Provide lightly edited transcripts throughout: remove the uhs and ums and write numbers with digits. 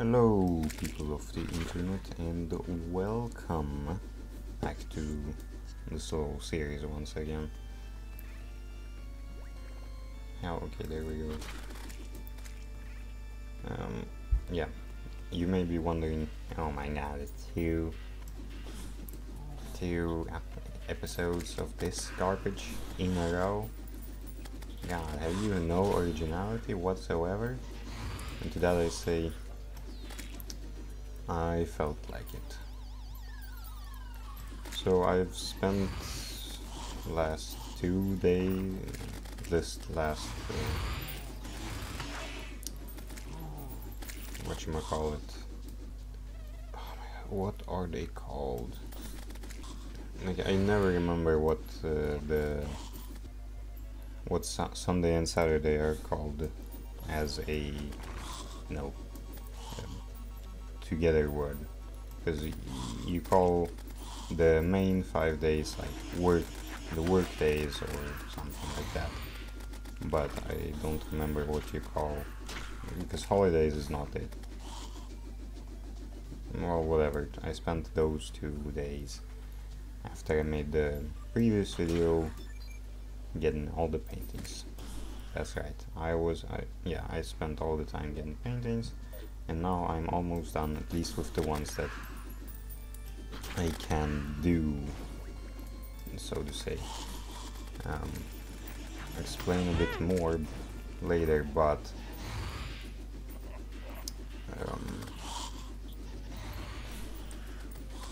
Hello people of the internet and welcome back to the solo series once again. Okay, there we go. Yeah, you may be wondering, oh my god, it's two episodes of this garbage in a row. God, have you no originality whatsoever? And to that I say, I felt like it. So I've spent last 2 days, whatchamacallit, what are they called? Like, I never remember what Sunday and Saturday are called as a together word, because you call the main 5 days like the work days or something like that, but I don't remember what you call, because holidays is not it. Well, whatever, I spent those 2 days after I made the previous video getting all the paintings. That's right, I spent all the time getting paintings, and now I'm almost done, at least with the ones that I can do, so to say. Explain a bit more later, but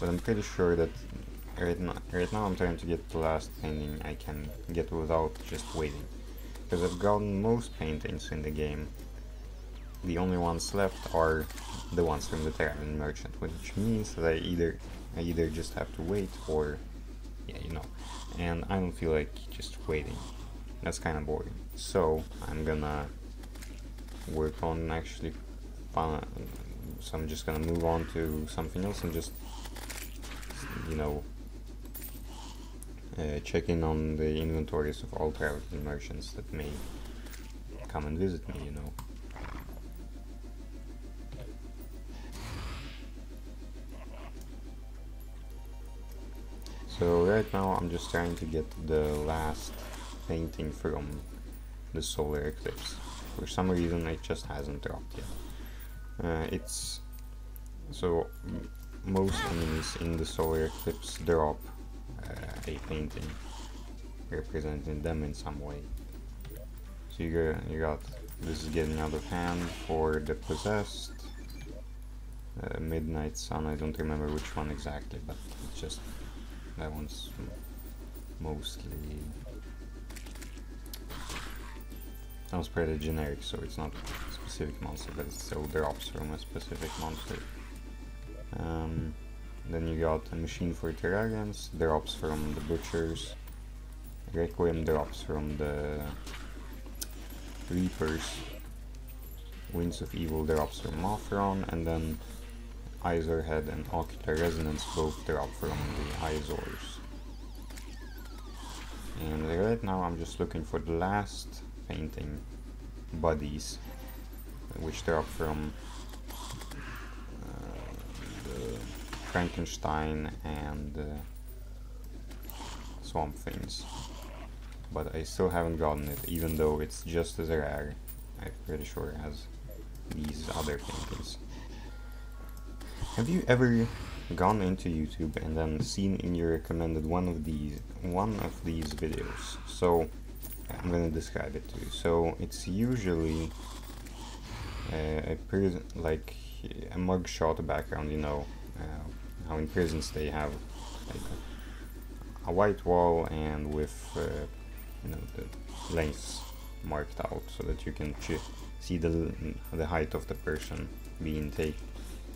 I'm pretty sure that right now I'm trying to get the last painting I can get without just waiting, because I've gotten most paintings in the game. The only ones left are the ones from the Terraria Merchant, which means that I either just have to wait or, and I don't feel like just waiting. That's kind of boring. So I'm gonna work on actually so I'm just gonna move on to something else and just check in on the inventories of all Terraria Merchants that may come and visit me, So right now I'm just trying to get the last painting from the solar eclipse. For some reason it just hasn't dropped yet. Most enemies in the solar eclipse drop a painting representing them in some way. So you got this is getting out of hand for the possessed, Midnight Sun, I don't remember which one exactly, but it's just that one's mostly sounds pretty generic, so it's not a specific monster, but it still drops from a specific monster. Then you got a Machine for Terrarians, drops from the Butchers. Requiem drops from the Reapers. Winds of Evil drops from Mothron, and then Izor Head and Ocular Resonance both drop from the Izors. And right now I'm just looking for the last painting, Buddies, which drop from the Frankenstein and Swamp Things. But I still haven't gotten it, even though it's just as rare, I'm pretty sure, as these other paintings. Have you ever gone into YouTube and then seen in your recommended one of these videos? So I'm gonna describe it to you. So it's usually like a mugshot background, how in prisons they have like a white wall and with the lengths marked out so that you can see the height of the person being taken,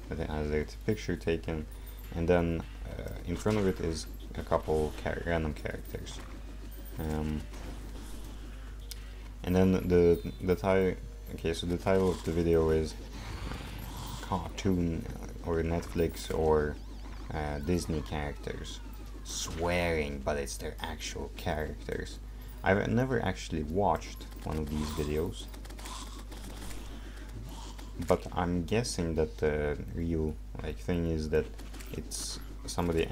that has their picture taken, and then in front of it is a couple random characters, and then the title. Okay, so the title of the video is cartoon or Netflix or Disney characters swearing, but it's their actual characters. I've never actually watched one of these videos, but I'm guessing that the real like thing is that it's somebody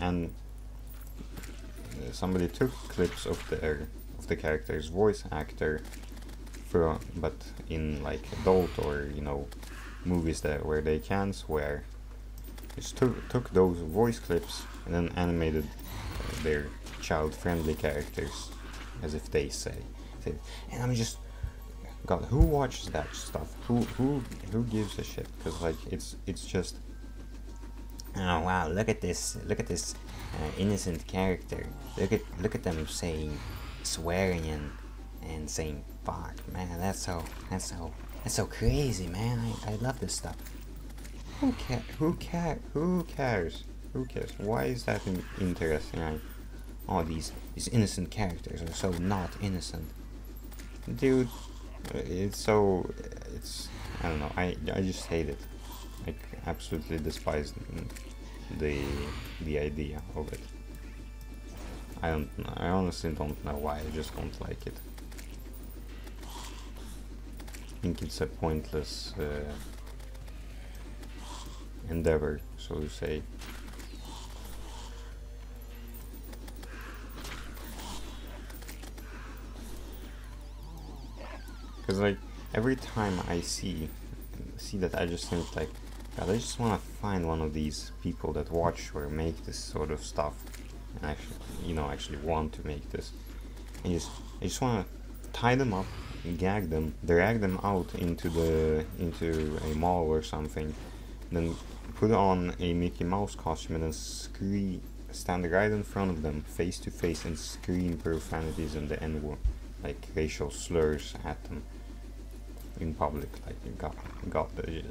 somebody took clips of the character's voice actor but in like adult or movies where they can swear. Just took those voice clips and then animated their child-friendly characters as if they say. And I'm just, God, who watches that stuff? Who gives a shit? Because like it's just, oh wow, look at this innocent character. Look at them saying, swearing and saying fuck, man. That's so crazy, man. I love this stuff. Who cares? Why is that interesting? Oh, these innocent characters are so not innocent, dude. It's I don't know. I just hate it. Like, absolutely despise the idea of it. I honestly don't know why. I just don't like it. I think it's a pointless endeavor, so to say. Because like every time I see that, I just think like, God, I just want to find one of these people that watch or make this sort of stuff, and actually want to make this, and I just want to tie them up, gag them, drag them out into a mall or something, then put on a Mickey Mouse costume and then stand right in front of them, face to face, and scream profanities and the N-word, like racial slurs at them in public, like got the.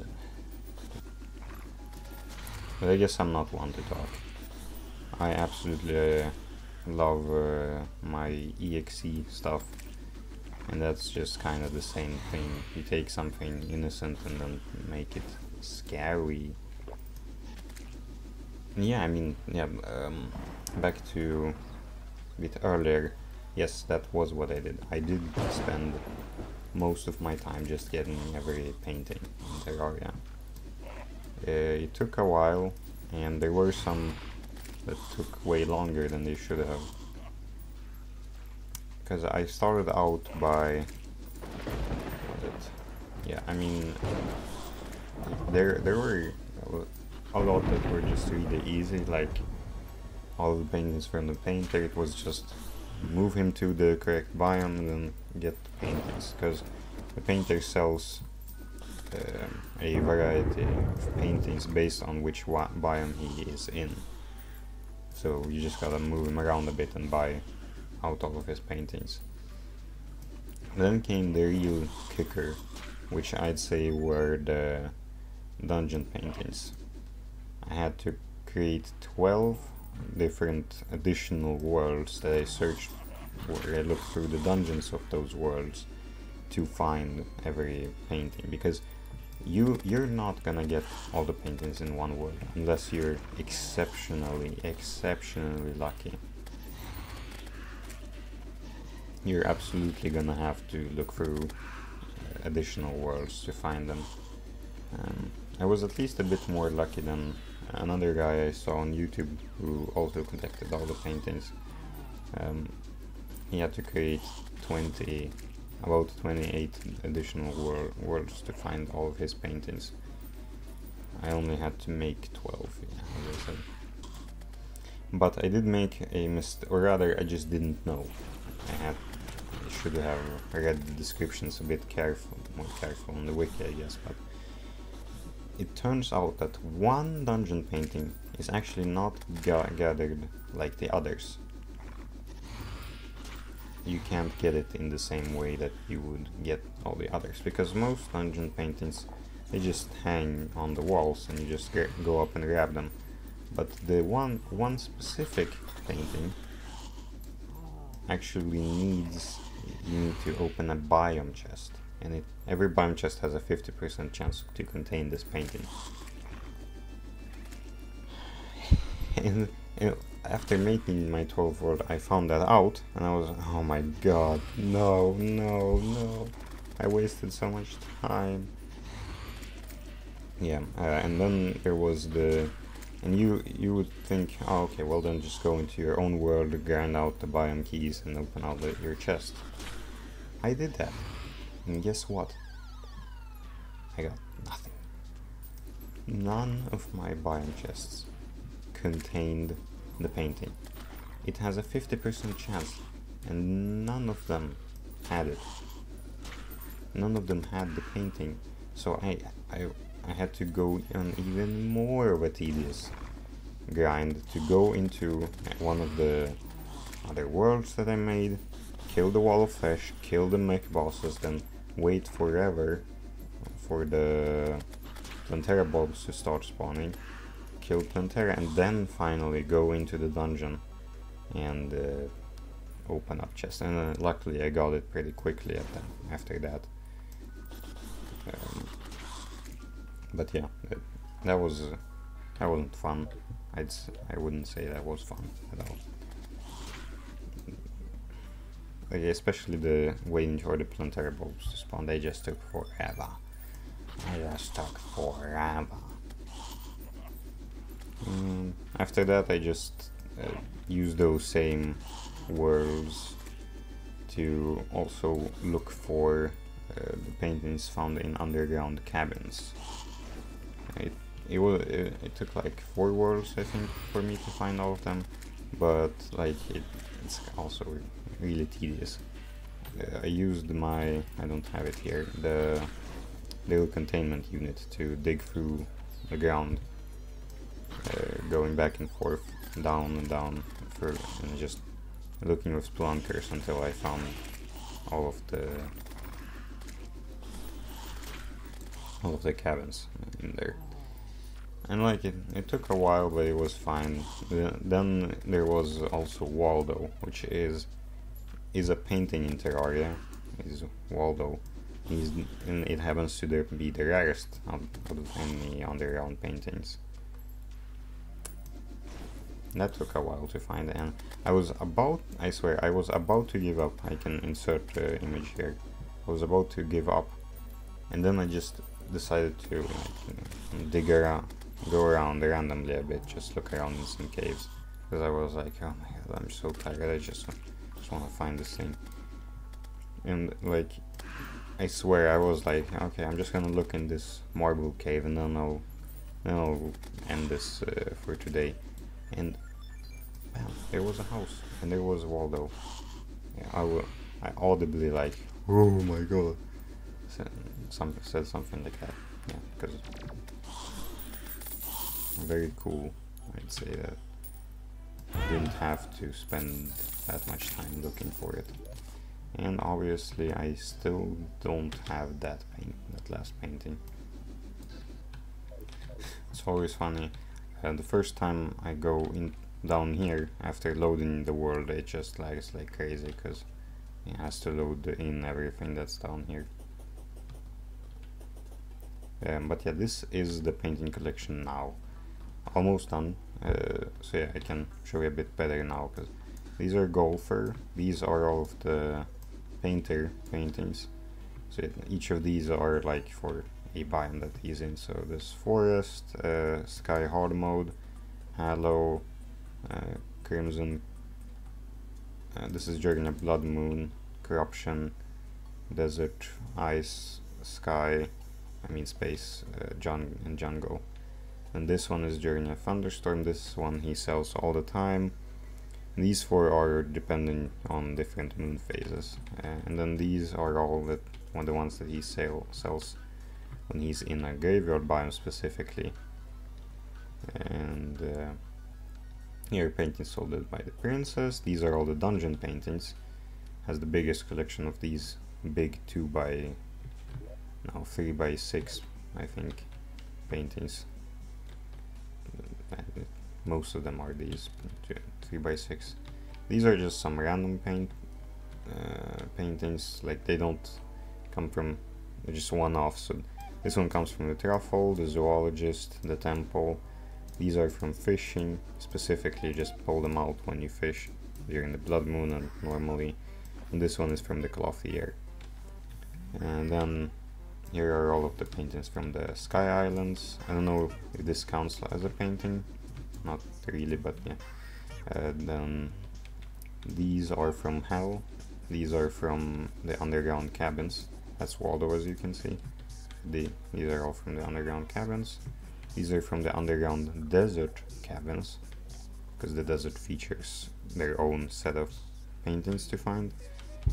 But I guess I'm not one to talk. I absolutely love my EXE stuff, and that's just kind of the same thing. You take something innocent and then make it scary. Yeah, I mean, yeah, back to a bit earlier, yes, that was what I did. I did spend most of my time just getting every painting in Terraria. It took a while, and there were some that took way longer than they should have. Because I started out by... Yeah, I mean, there were a lot that were just really easy, like all the paintings from the painter. It was just move him to the correct biome and then get the paintings, because the painter sells a variety of paintings based on which biome he is in. So you just gotta move him around a bit and buy out all of his paintings. Then came the real kicker, which I'd say were the dungeon paintings. I had to create 12 different additional worlds that I searched, where I looked through the dungeons of those worlds to find every painting, because you're not gonna get all the paintings in one world unless you're exceptionally lucky. You're absolutely gonna have to look through additional worlds to find them. I was at least a bit more lucky than another guy I saw on YouTube who also collected all the paintings. He had to create about 28 additional worlds to find all of his paintings. I only had to make 12, yeah, as I said. But I did make a mistake, or rather I just didn't know. I should have read the descriptions a bit more careful on the wiki, I guess, but it turns out that one dungeon painting is actually not gathered like the others. You can't get it in the same way that you would get all the others, because most dungeon paintings, they just hang on the walls and you just go up and grab them. But the one specific painting actually you need to open a biome chest, and every biome chest has a 50% chance to contain this painting. And after making my 12th world, I found that out, and I was, oh my god, no, I wasted so much time. Yeah, and then there was the, and you would think, oh, okay, well then just go into your own world, grind out the biome keys, and open out your chest. I did that, and guess what? I got nothing. None of my biome chests contained the painting. It has a 50% chance, and none of them had it. None of them had the painting, so I had to go on even more of a tedious grind to go into one of the other worlds that I made, kill the wall of flesh, kill the mech bosses, then wait forever for the Plantera bulbs to start spawning, kill Plantera, and then finally go into the dungeon and open up chest. And luckily I got it pretty quickly after that. But yeah, that wasn't fun. I wouldn't say that was fun at all. Like, especially the waiting for the Plantera bulbs to spawn, they just took forever. After that I just used those same worlds to also look for the paintings found in underground cabins. It took like 4 worlds, I think, for me to find all of them, but like it's also really tedious. I used I don't have it here, the little containment unit to dig through the ground, going back and forth, down and down, and just looking with spelunkers until I found all of the cabins in there. And like it took a while, but it was fine. Then there was also Waldo, which is a painting in Terraria. Is Waldo. And it happens to be the rarest out of any underground paintings. That took a while to find, and I swear, I was about to give up. I can insert the image here. I was about to give up, and then I just decided to dig around, go around randomly a bit, just look around in some caves, because I was like, oh my god, I'm so tired, I just want to find this thing. And like, I swear, I was like, okay, I'm just gonna look in this marble cave, and then I'll end this for today. And bam, there was a house, and there was Waldo. Yeah, I audibly like, oh my god, said something like that. Yeah, because very cool. I'd say that I didn't have to spend that much time looking for it. And obviously I still don't have that last painting. It's always funny. The first time I go down here after loading the world, it just lags like crazy because it has to load in everything that's down here. But yeah, this is the painting collection now. Almost done. So yeah, I can show you a bit better now, because these are Golfer. These are all of the painter paintings. So each of these are like for a biome that he's in. So this Forest, Sky Hard Mode, Halo, Crimson. This is during a Blood Moon, Corruption, Desert, Ice, Sky, Space, and Jungle. And this one is during a Thunderstorm. This one he sells all the time. And these 4 are depending on different moon phases. And then these are all the ones that he sells when he's in a graveyard biome specifically. And here, paintings sold by the princess. These are all the dungeon paintings. Has the biggest collection of these big 3x6, I think, paintings. Most of them are these 3x6. These are just some random paintings. Like, they don't come from, they're just one-off. So this one comes from the Truffle, the Zoologist, the Temple. These are from fishing, specifically just pull them out when you fish during the Blood Moon and normally. And this one is from the Clothier. And then here are all of the paintings from the Sky Islands. I don't know if this counts as a painting, not really, but yeah. Then these are from Hell. These are from the underground cabins. That's Waldo, as you can see. These are all from the underground cabins. These are from the underground desert cabins, because the desert features their own set of paintings to find.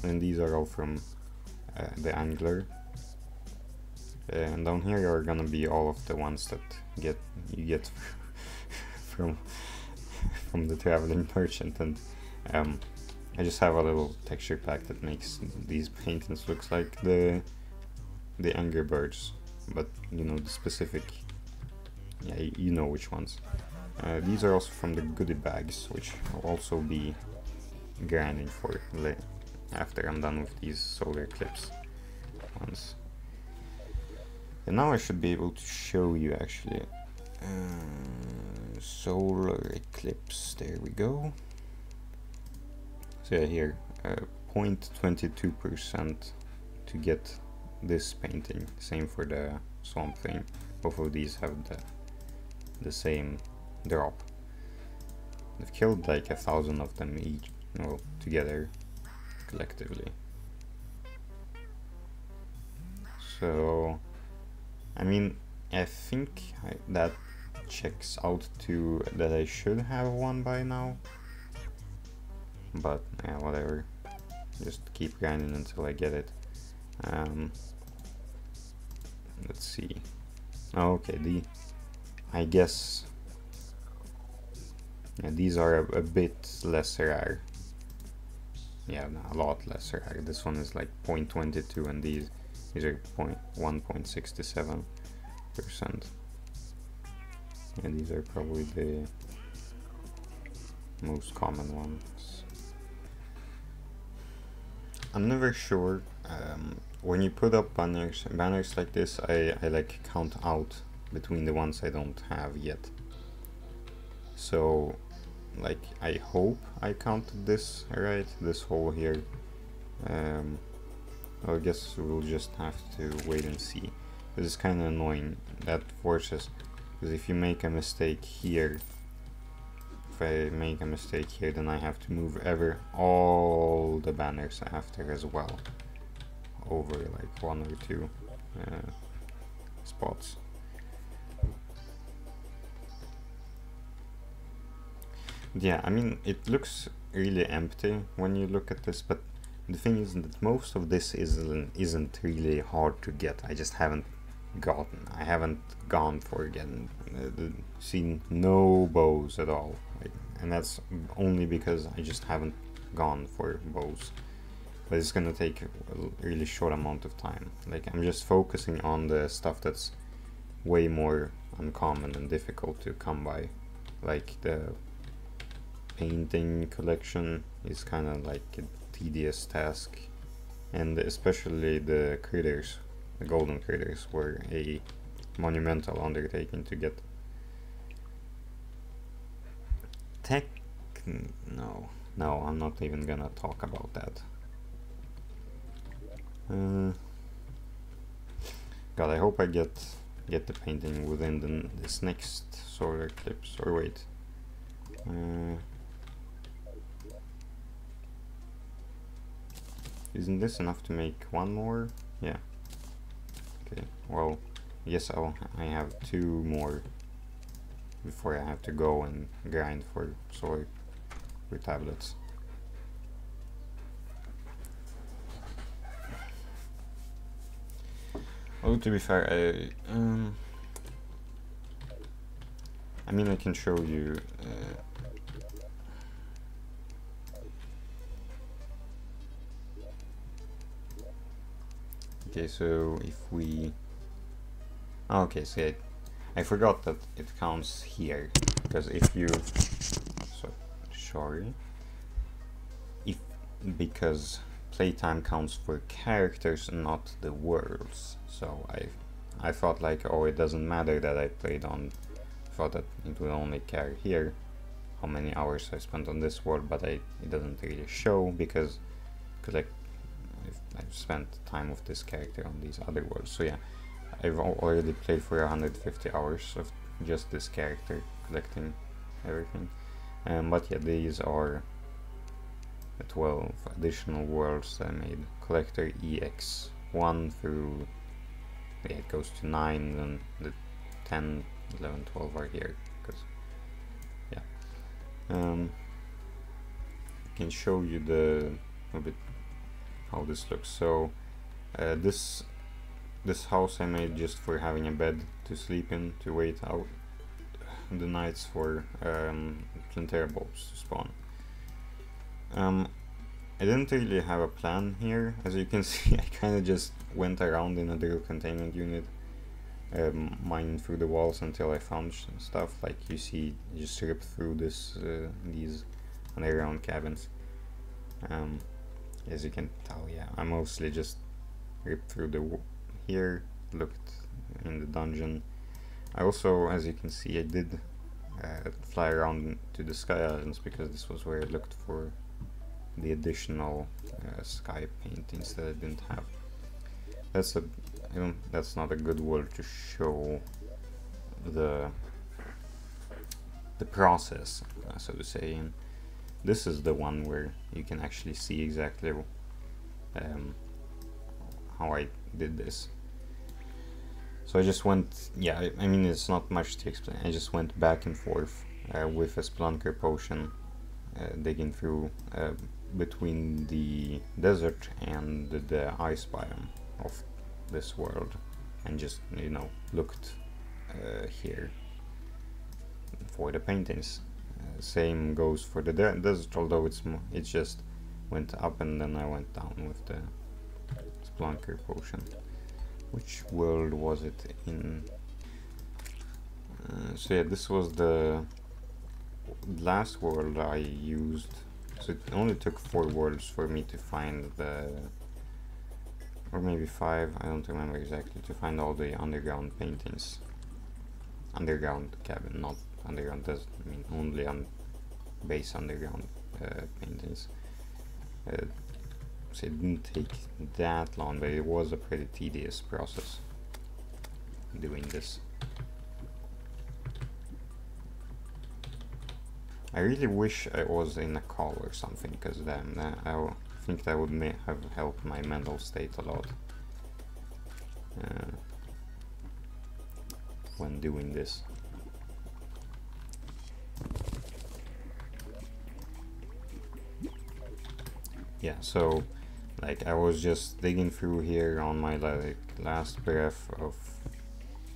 And these are all from the Angler. And down here are gonna be all of the ones that you get from the traveling merchant. And I just have a little texture pack that makes these paintings looks like the Angry Birds, but you know the specific. Yeah, you know which ones. These are also from the goodie bags, which I'll also be grinding for after I'm done with these solar eclipse ones. And now I should be able to show you actually. Solar eclipse, there we go. So yeah, here 0.22% to get this painting. Same for the Swamp Thing. Both of these have the same drop. I've killed like 1,000 of them each, well, together, collectively. So, I mean, I think that checks out to that I should have one by now. But yeah, whatever. Just keep grinding until I get it. Let's see. Oh, okay, I guess yeah, these are a bit less rare. Yeah, no, a lot less rare. This one is like 0.22 and these are 1.67%. Yeah, these are probably the most common ones. I'm never sure. When you put up banners like this, I like count out between the ones I don't have yet. So, like, I hope I counted this right, this hole here. Well, I guess we'll just have to wait and see. This is kind of annoying. That forces, because if you make a mistake here, if I make a mistake here, then I have to move all the banners after as well, over like 1 or 2 spots. Yeah, I mean, it looks really empty when you look at this, but the thing is that most of this isn't really hard to get. I just haven't I haven't gone for getting seen no bows at all, like, and that's only because I just haven't gone for bows. But it's gonna take a really short amount of time. Like, I'm just focusing on the stuff that's way more uncommon and difficult to come by. Like the painting collection is kind of like a tedious task, and especially the critters. The golden critters were a monumental undertaking to get. No, I'm not even gonna talk about that. God, I hope I get the painting within this next solar eclipse. Or wait, isn't this enough to make one more? Yeah. Okay, well, yes, I have 2 more before I have to go and grind for solar tablets. Oh, to be fair, I mean, I can show you. Okay, so if we... Oh, okay, so I forgot that it counts here, because if you... Sorry. Because playtime counts for characters, not the worlds. So I thought like, oh, it doesn't matter that I played on... I thought that it would only care here how many hours I spent on this world, but it doesn't really show, because like I've spent time with this character on these other worlds. So yeah, I've already played for 150 hours of just this character, collecting everything. But yeah, these are the 12 additional worlds that I made. Collector EX 1 through, yeah, it goes to 9, and the 10, 11, 12 are here, because yeah. I can show you a bit how this looks. So this house I made just for having a bed to sleep in, to wait out the nights for Plantera bulbs to spawn. I didn't really have a plan here. As you can see, I kind of just went around in a drill containment unit, mining through the walls until I found stuff. Like you see, just ripped through these underground cabins. As you can tell, yeah, I mostly just ripped through here, looked in the dungeon. I also, as you can see, I did fly around to the Sky Islands, because this was where I looked for the additional sky paintings that I didn't have. That's not a good word to show the process, so to say. And this is the one where you can actually see exactly how I did this. So I just went, yeah, I mean, it's not much to explain. I just went back and forth with a Splunker potion, digging through between the desert and the ice biome of this world, and just, you know, looked here for the paintings. Same goes for the desert, although it just went up and then I went down with the Splunker potion. Which world was it in? So yeah, this was the last world I used. So it only took 4 worlds for me to find or maybe 5, I don't remember exactly, to find all the underground paintings. Underground cabin, not underground desert, I mean only on base underground paintings. So it didn't take that long, but it was a pretty tedious process doing this. I really wish I was in a call or something, because then I think that would have helped my mental state a lot when doing this. Yeah, so like I was just digging through here on my last breath of,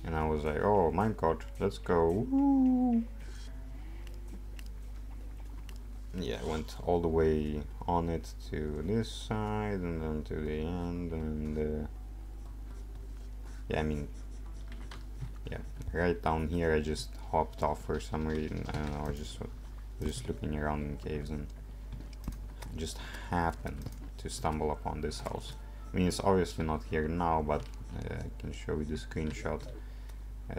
and I was like, oh minecart, let's go. Woo! Yeah, I went all the way on it to this side and then to the end, and yeah, I mean, yeah, right down here I just hopped off for some reason. I don't know, I was just looking around in caves and just happened to stumble upon this house. I mean, it's obviously not here now, but I can show you the screenshot.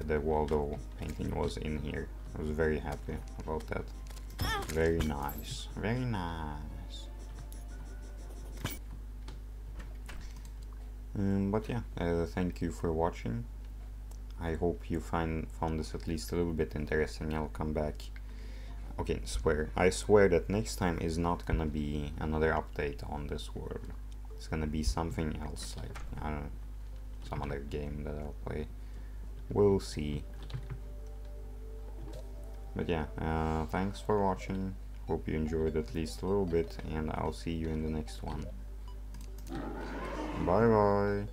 The Waldo painting was in here. I was very happy about that. Very nice, very nice. But yeah, thank you for watching. I hope you found this at least a little bit interesting. I'll come back. Okay, I swear that next time is not gonna be another update on this world. It's gonna be something else, like, I don't know, some other game that I'll play. We'll see. But yeah, thanks for watching. Hope you enjoyed at least a little bit, and I'll see you in the next one. Bye bye.